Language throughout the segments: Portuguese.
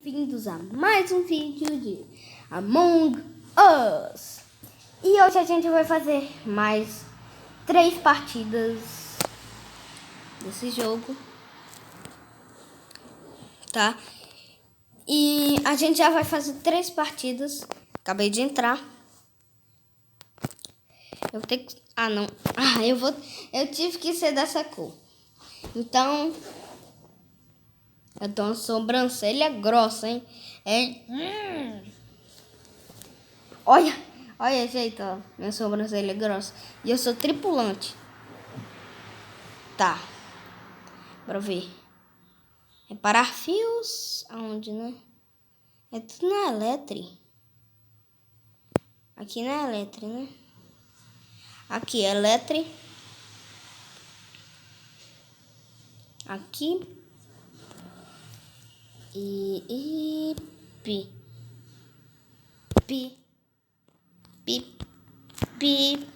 Bem-vindos a mais um vídeo de Among Us. E hoje a gente vai fazer mais 3 partidas desse jogo, tá? E a gente já vai fazer 3 partidas. Acabei de entrar. Eu vou ter que... Ah, não. Eu tive que ser dessa cor. Então... Eu tô uma sobrancelha grossa, hein? Olha, gente, ó. Minha sobrancelha grossa. E eu sou tripulante. Tá. Bora ver. Reparar fios. Aonde, né? É tudo na Eletri. Aqui na Eletri, né? Aqui, Eletri. Aqui. E pi. Pi. Pi. Pi.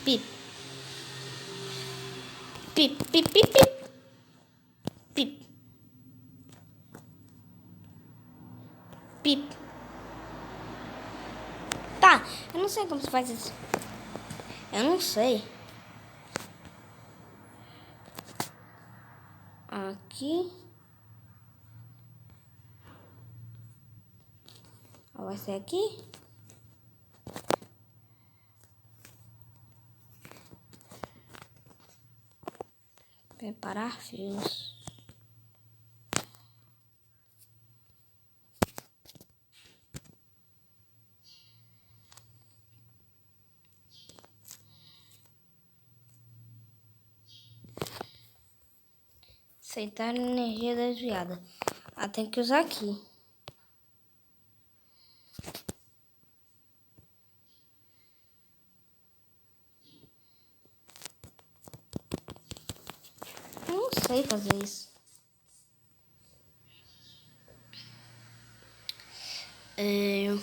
Pi. Pi. Pi. Pi. Pi. Pi. Pi. Tá, eu não sei como se faz isso. Eu não sei. Aqui. Ó, vai ser aqui. Preparar fios. Aceitar energia desviada. Ah, tem que usar aqui. Eu não sei fazer isso. Eu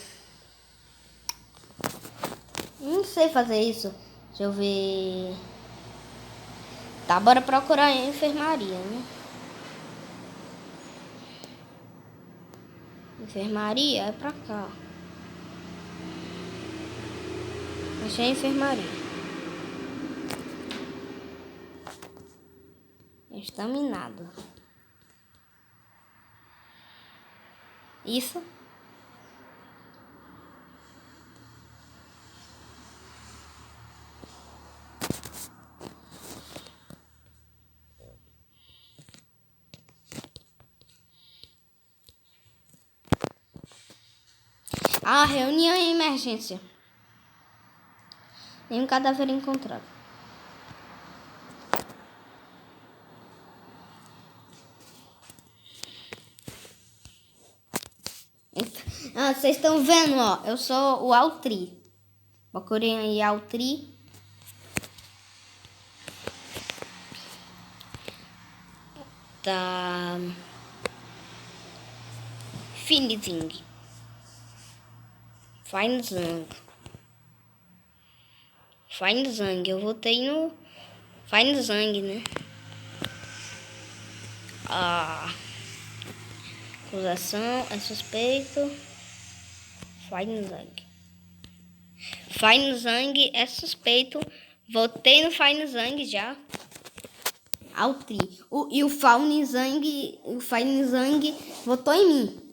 não sei fazer isso. Deixa eu ver. Tá, bora procurar a enfermaria, né? Enfermaria é pra cá. Achei a enfermaria. Estaminado. Isso. Ah, reunião em emergência. Nenhum cadáver encontrado. Ah, vocês estão vendo, ó. Eu sou o Altri. Procurem aí Altri. Tá. Finizing. Fine Zang. Eu votei no Fine Zang, né? A acusação é suspeito. Fine Zang. Fine Zang é suspeito. Votei no Fine Zang já. Altri. E o Fine Zang votou em mim.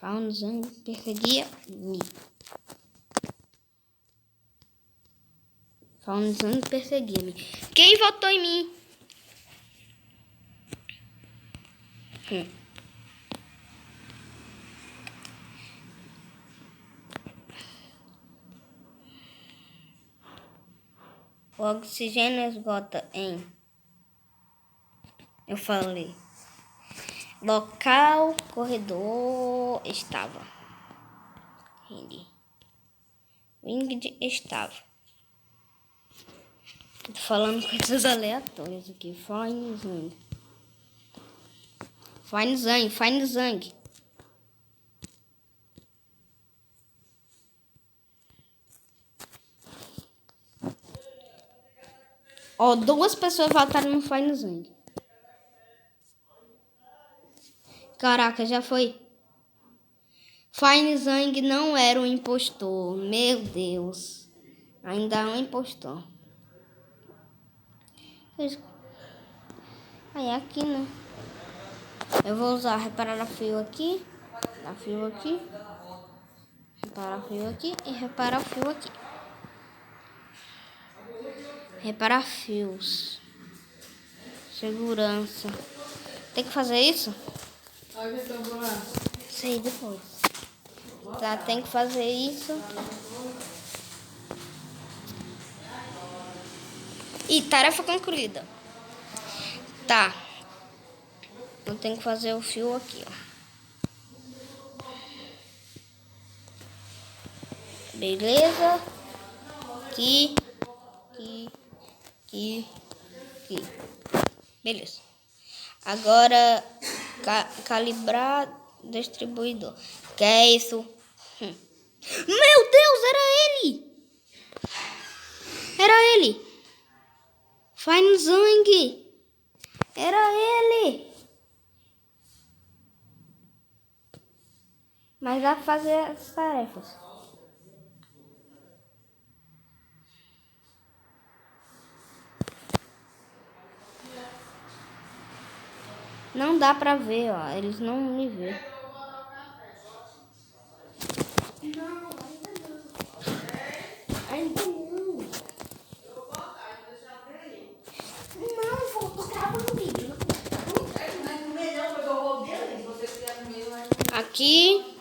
Fine Zang perseguia me. Fine Zang perseguia me. Quem votou em mim? O oxigênio esgota em... Eu falei. Local, corredor, estava. Winged estava. Tô falando coisas aleatórias aqui. Fine Zang. Ó, 2 pessoas votaram no Fine Zang. Caraca, já foi. Fine Zang não era um impostor. Meu Deus. Ainda é um impostor. Aí aqui, né? Eu vou usar reparar a fio aqui. A fio aqui. Reparar a fio aqui e reparar o fio aqui. Reparar fios. Segurança. Tem que fazer isso? Sei depois. Tá, tem que fazer isso. E tarefa concluída. Tá. Eu tenho que fazer o fio aqui, ó. Beleza. Aqui. Beleza. Agora, calibrar distribuidor. Que é isso? Meu Deus, era ele! Era ele! Fine Zang! Era ele! Mas dá pra fazer as tarefas. Não dá pra ver, ó. Eles não me vê. Não, ainda não. Não, vou gravar um vídeo. Aqui.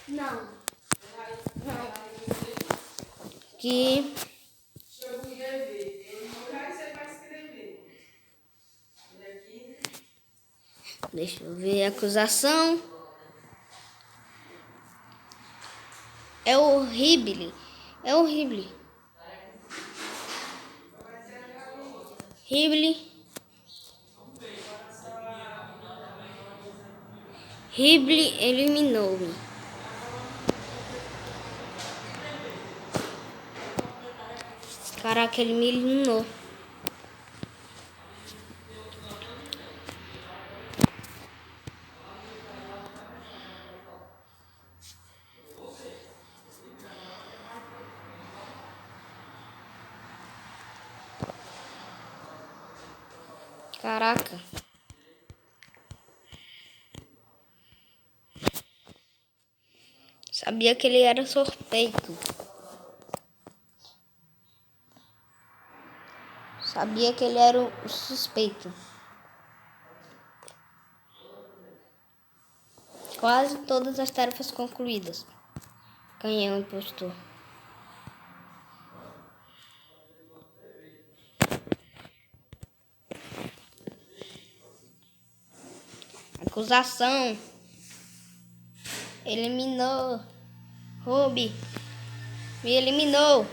Não. Aqui. Deixa eu ver a acusação. É horrível. É horrível. Ribley eliminou-me. Caraca, ele me eliminou. Caraca. Sabia que ele era suspeito. Sabia que ele era o suspeito. Quase todas as tarefas concluídas. Quem é o impostor? Acusação. Eliminou. Ruby. Me eliminou.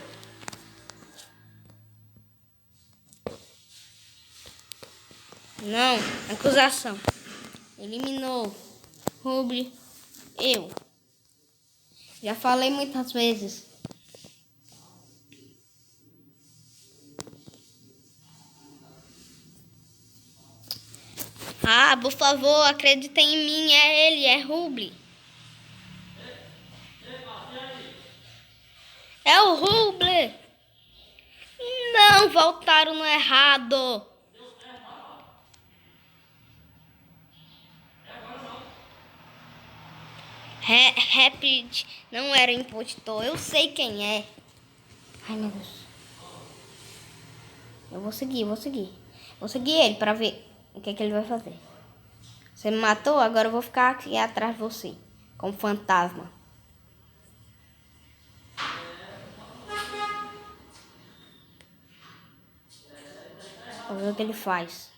Não. Acusação. Eliminou. Ruby. Eu. Já falei muitas vezes. Ah, por favor, acreditem em mim. É ele, é Ruby. É o Ruby. Não, voltaram no errado. Rapid não era impostor. Eu sei quem é. Ai, meu Deus. Eu vou seguir. Vou seguir ele pra ver o que ele vai fazer. Você me matou? Agora eu vou ficar aqui atrás de você. Como fantasma. Vou ver o que ele faz.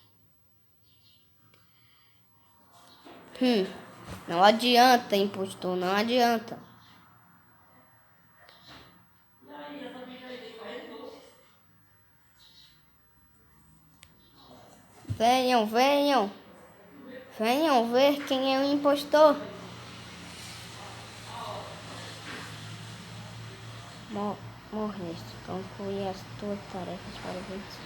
Não adianta, impostor. Não adianta. Venham ver quem é o impostor. Morreste. Conclui as tuas tarefas para vencer.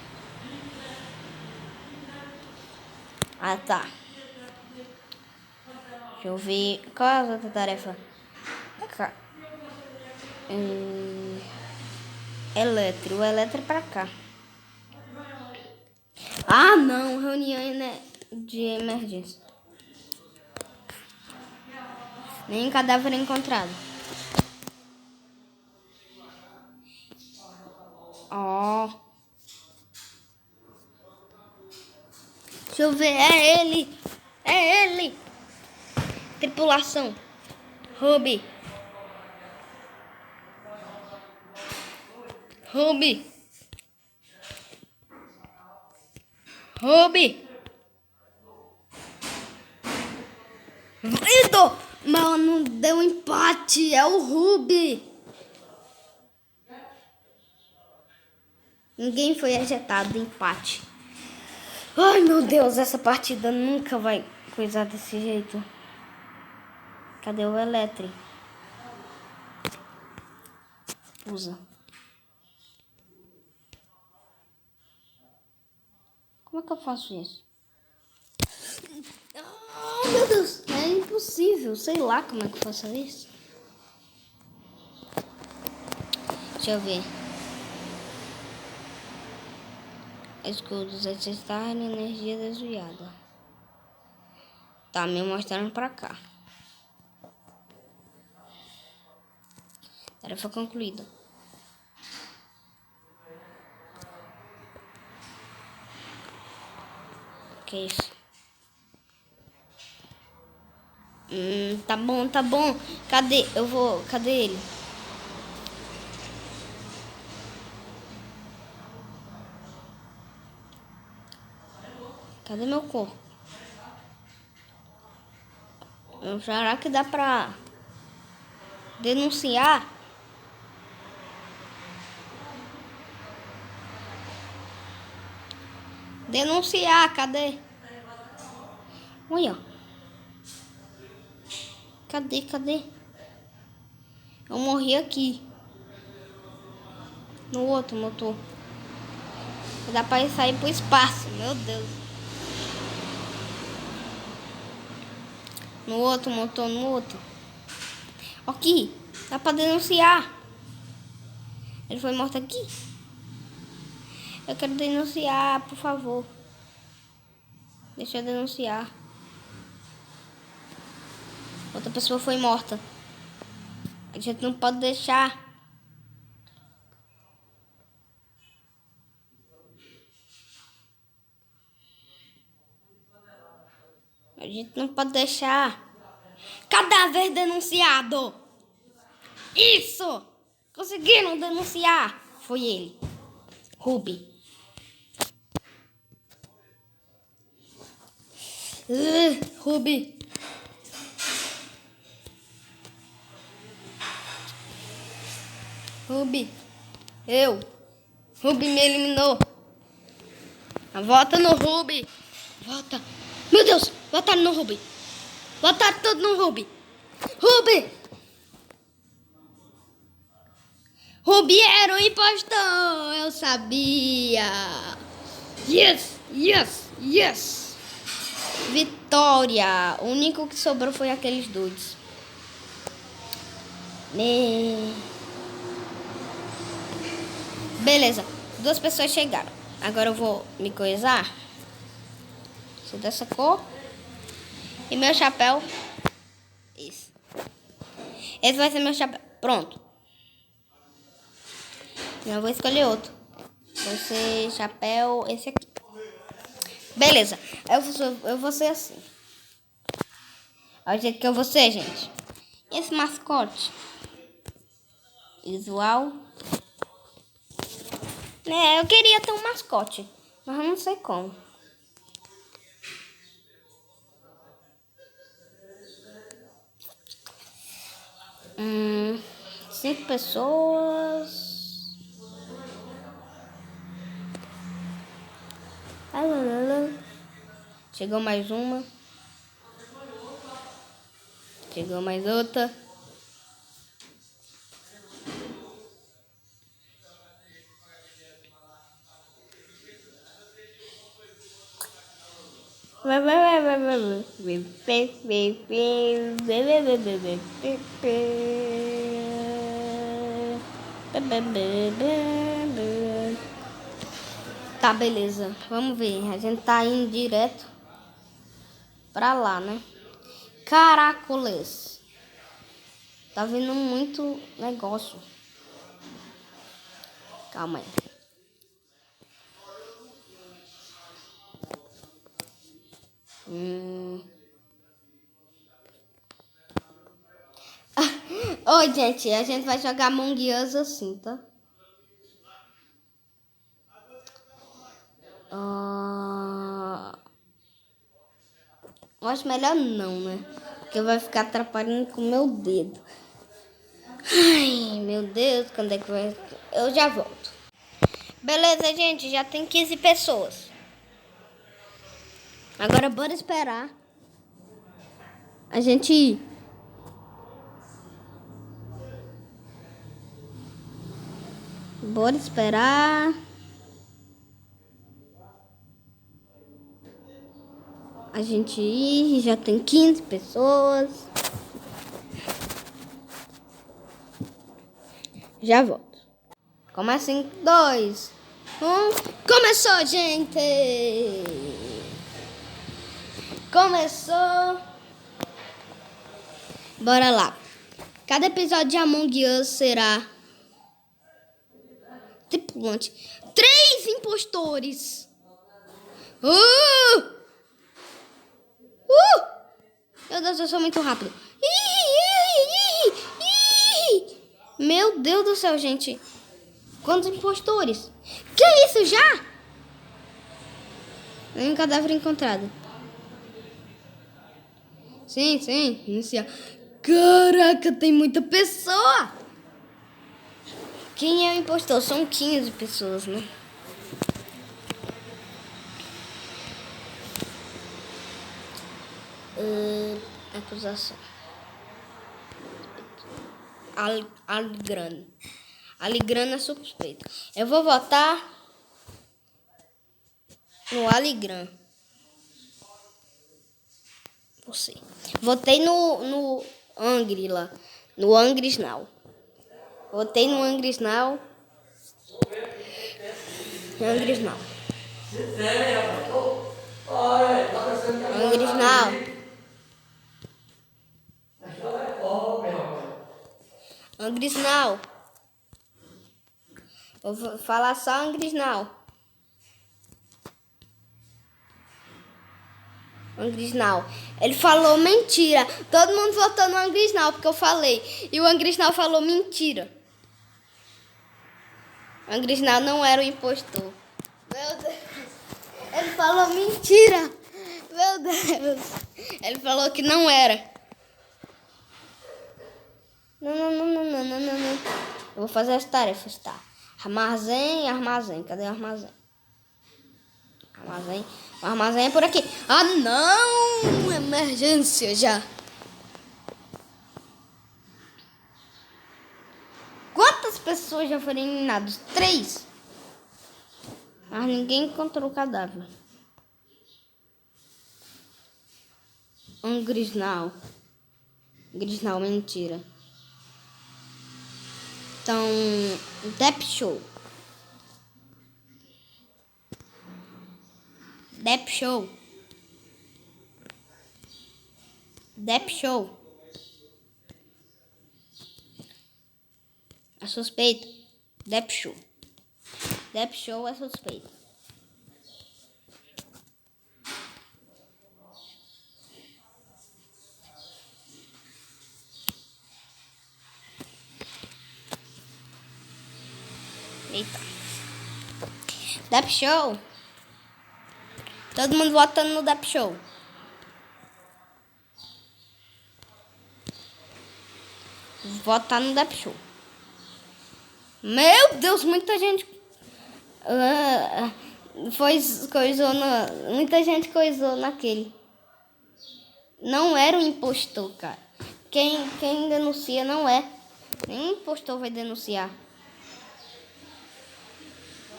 Ah, tá. Deixa eu ver. Qual é a outra tarefa? Eletro. O eletro é pra cá. Ah, não. Reunião, né, de emergência. Nem cadáver encontrado. Ó. Deixa eu ver. É ele. É ele. Tripulação. Ruby. Ruby. Ruby. Vitor. Mano, deu empate. É o Ruby. Ninguém foi ejetado. Empate. Ai, meu Deus. Essa partida nunca vai coisar desse jeito. Cadê o elétrico? Usa. Como é que eu faço isso? Oh, meu Deus. É impossível. Sei lá como é que eu faço isso. Deixa eu ver. Escudos externos, energia desviada. Tá me mostrando pra cá. Tarefa concluída. Que isso? Tá bom, tá bom. Cadê? Cadê ele? Cadê meu corpo? Será que dá pra denunciar? Denunciar, cadê? Olha. Cadê? Eu morri aqui. No outro motor. Dá pra ir sair pro espaço, meu Deus. No outro motor, no outro. Aqui, dá pra denunciar. Ele foi morto aqui. Eu quero denunciar, por favor. Deixa eu denunciar. Outra pessoa foi morta. A gente não pode deixar. A gente não pode deixar. Cadáver denunciado. Isso! Conseguiram denunciar. Foi ele. Ruby. Ruby. Ruby. Ruby me eliminou. Vota no Ruby. Vota. Meu Deus. Votaram no Ruby. Votaram tudo no Ruby. Ruby. Ruby era o impostor. Eu sabia. Yes. Vitória. O único que sobrou foi aqueles dois. Beleza. 2 pessoas chegaram. Agora eu vou me coisar. Sou dessa cor. E meu chapéu. Isso. Esse vai ser meu chapéu. Pronto. Eu vou escolher outro. Vai ser chapéu esse aqui. Beleza. Eu vou ser assim. Olha o jeito que eu vou ser, gente. Esse mascote. Visual. Eu queria ter um mascote. Mas eu não sei como. Hum, 5 pessoas. Chegou mais uma. Chegou mais outra. Tá, beleza. Vamos ver. A gente tá indo direto pra lá, né? Caracoles. Tá vindo muito negócio. Calma aí. Oi, gente. A gente vai jogar Among Us assim, tá? Acho melhor não, né? Porque vai ficar atrapalhando com o meu dedo. Ai, meu Deus, quando é que vai... Eu já volto. Beleza, gente, já tem 15 pessoas. Agora bora esperar a gente ir. Bora esperar a gente ir. Já tem 15 pessoas. Já volto. Começa em 2, 1. Começou, gente! Começou! Bora lá. Cada episódio de Among Us será tripulante. 3 impostores! Meu Deus, eu sou muito rápido. Meu Deus do céu, gente. Quantos impostores? Que isso, já? Nenhum cadáver encontrado. Sim, iniciar. Caraca, tem muita pessoa. Quem é o impostor? São 15 pessoas, né? Acusação. Aligrana. Aligrana é suspeito. Eu vou votar no Aligran. Você. Votei no Angry lá. No Angrisnal. Votei no Angrisnal. Angrisnal. Angrisnal. Angrisnal. Vou falar só Angrisnal. Angrisnal. Ele falou mentira. Todo mundo votou no Angrisnal porque eu falei. E o Angrisnal falou mentira. O Angrisnal não era o impostor. Meu Deus. Ele falou mentira. Meu Deus. Ele falou que não era. Não. Eu vou fazer as tarefas, tá? Armazém. Cadê o armazém? O armazém é por aqui. Ah, não! Emergência já. Quantas pessoas já foram eliminadas? 3. Mas ninguém encontrou o cadáver. Grisnal, mentira. Então, Dep Show. É suspeito. Dep Show é suspeito. Eita. Dep Show. Todo mundo votando no Dep Show. Votar no Dep Show. Meu Deus, muita gente muita gente coisou naquele. Não era um impostor, cara. Quem denuncia não é. Nenhum impostor vai denunciar.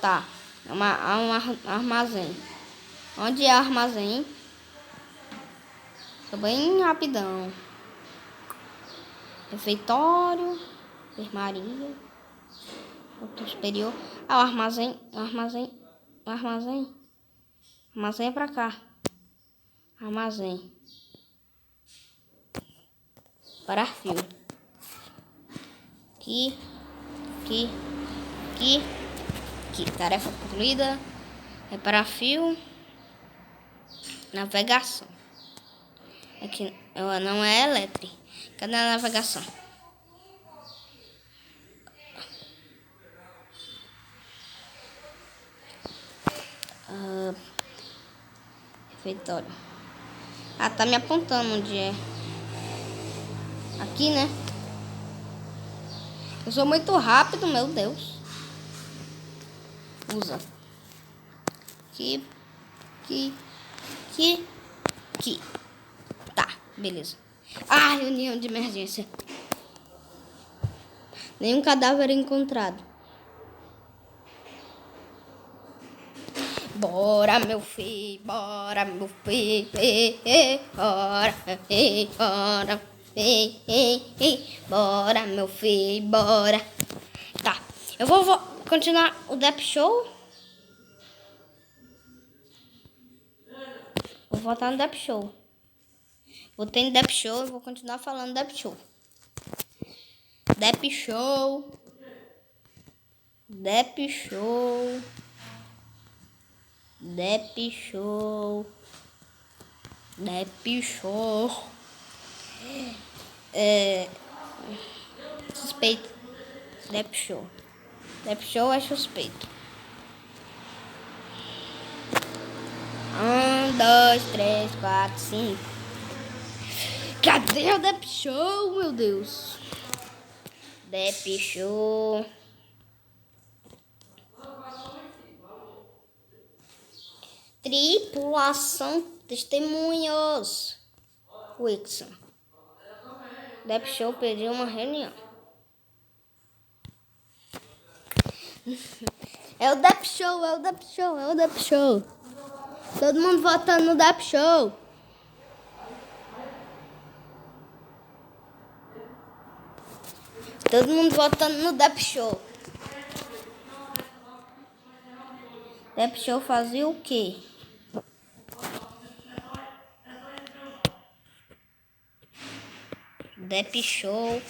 Tá. Há um armazém. Onde é o armazém? Sou bem rapidão. Refeitório. Enfermaria. Outro superior. Ah, o armazém. O armazém. O armazém. Armazém é pra cá. Armazém. Parar fio. Aqui. Aqui. Aqui. Aqui. Tarefa concluída. Reparar fio. Navegação. Aqui não é elétrica. Cadê a navegação? Refeitório. Ah, tá me apontando onde é. Aqui, né? Eu sou muito rápido, meu Deus. Usa. Aqui. Aqui. Tá, beleza. Ah, reunião de emergência. Nenhum cadáver encontrado. Bora, meu filho, bora, meu filho, bora, bora, bora, meu filho, bora. Tá, eu vou continuar o Dep Show. Vou voltar no Dep Show. Botei no Dep Show e vou continuar falando Dep Show. Dep Show. Dep Show. Dep Show. Dep Show. Suspeito. Dep Show. Dep Show é suspeito. 1, 2, 3, 4, 5. Cadê o Dep Show, meu Deus? Dep Show. Tripulação testemunhos. Wixon. Dep Show pediu uma reunião. É o Dep Show, é o Dep Show, é o Dep Show. Todo mundo votando no Dep Show. Todo mundo votando no Dep Show. Dep Show fazia o quê? Dep Show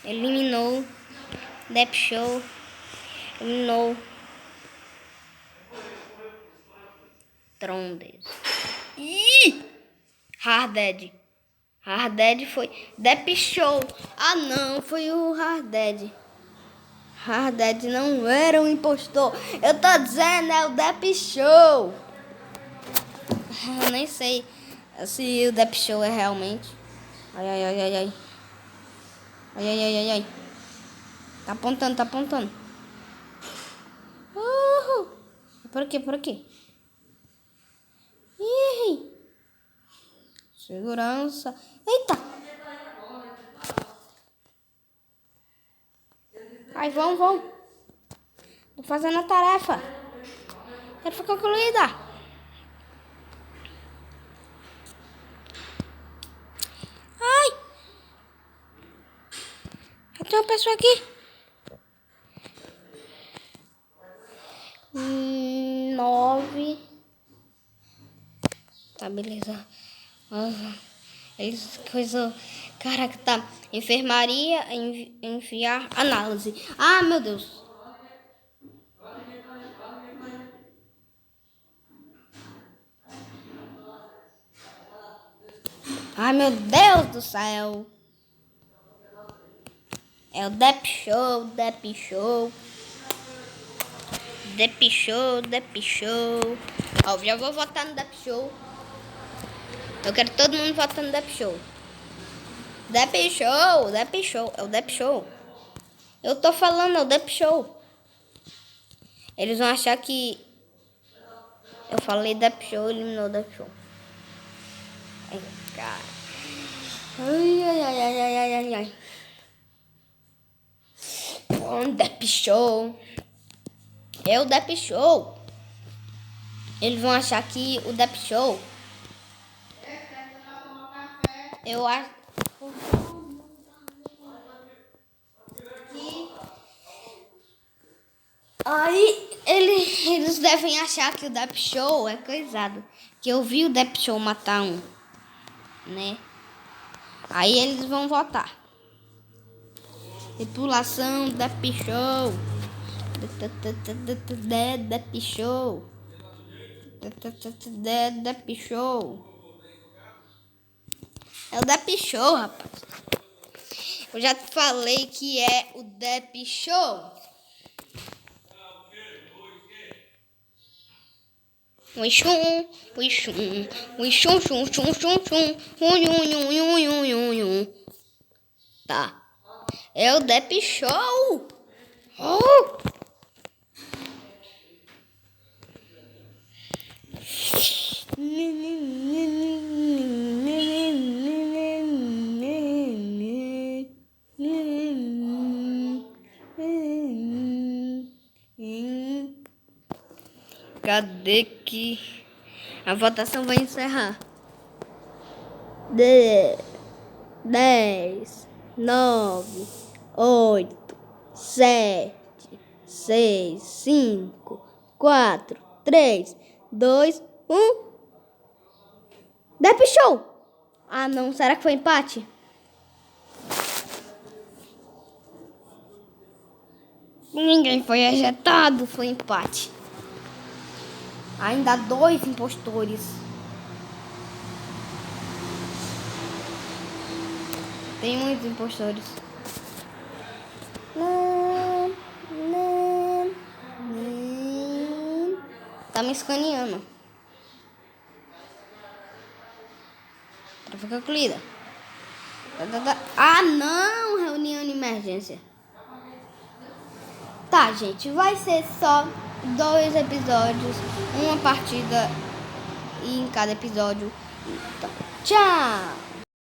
eliminou. Dep Show eliminou. Trondes. Ih! Harded. Harded foi. Dep Show. Ah, não, foi o Harded. Harded não era um impostor. Eu tô dizendo, é o Dep Show. Eu nem sei se o Dep Show é realmente. Ai, ai, ai, ai, ai. Ai, ai, ai, ai, ai. Tá apontando, tá apontando. Por aqui, por aqui. Ih. Segurança. Eita. Ai, vão. Tô fazendo a tarefa. Tarefa concluída. Ai. Já tem uma pessoa aqui. 9. Tá, beleza. Eles coisou. Caraca, tá. Enfermaria, enviar análise. Ah, meu Deus. Ai, meu Deus do céu. É o Dep Show, Dep Show. Dep Show, Dep Show. Ó, já vou votar no Dep Show. Eu quero todo mundo votando no Dep Show. Dep Show, Dep Show. É o Dep Show. Eu tô falando, é o Dep Show. Eles vão achar que eu falei Dep Show, eliminou o Dep Show. Ai, cara. Ai, ai, ai, ai, ai, ai, ai. Um Dep Show. É o Dep Show. Eles vão achar que o Dep Show Eu acho que aí eles devem achar que o Dep Show é coisado. Que eu vi o Dep Show matar um, né? Aí eles vão votar. Tripulação Dep Show. Dep Show. Dep Show. É o Dep Show, rapaz. Eu já te falei que é o Dep Show. Ui chum, chum, chum, chum, chum. Tá. É o Dep Show. Oh! Cadê que a votação vai encerrar? 10, 9, 8, 7, 6, 5, 4, 3, 2, 1. Dep Show! Ah, não. Será que foi empate? Ninguém foi ejetado. Foi empate. Ainda 2 impostores. Tem muitos impostores. Tá me escaneando. Tráfego concluída. Ah, não! Reunião de emergência. Tá, gente. Vai ser só 2 episódios. Uma partida em cada episódio. Então, tchau!